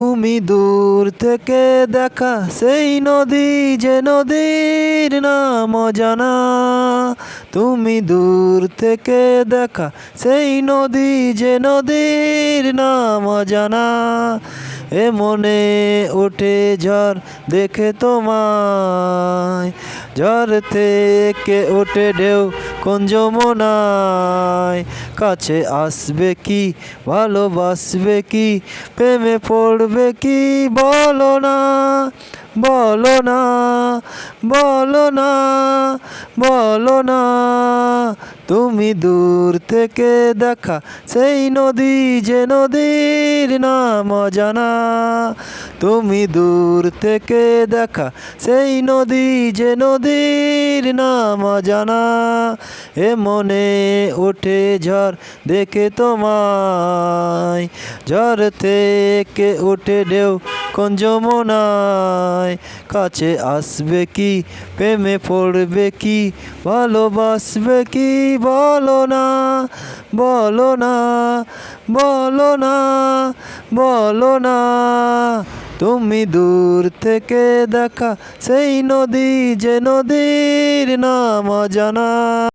তুমি দূর থেকে দেখা সেই নদী যে নদীর নাম অজানা। তুমি দূর থেকে দেখা সেই নদী যে নদীর নাম অজানা। এ মনে ওঠে ঝড় দেখে তোমায়, ঝড় থেকে ওঠে ঢেউ কোন যমুনায়। কাছে আসবে কি, ভালোবাসবে কি, প্রেমে পড়বে কি, বলো না, বলো না, বলো না, বলো না। তুমি দূর থেকে দেখা সেই নদী যে নদীর নাম অজানা। তুমি দূর থেকে দেখা সেই নদী যে নদীর নাম অজানা। এ মনে ওঠে ঝড় দেখে তোমায়, ঝড় থেকে ওঠে ঢেউ কোন যমুনায়। কাছে আসবে কি, প্রেমে পড়বে কি, ভালোবাসবে কি, বলো না, বলো না, বলো না, বলো না। তুমি দূর থেকে দেখা সেই নদী যে নদীর নাম অজানা।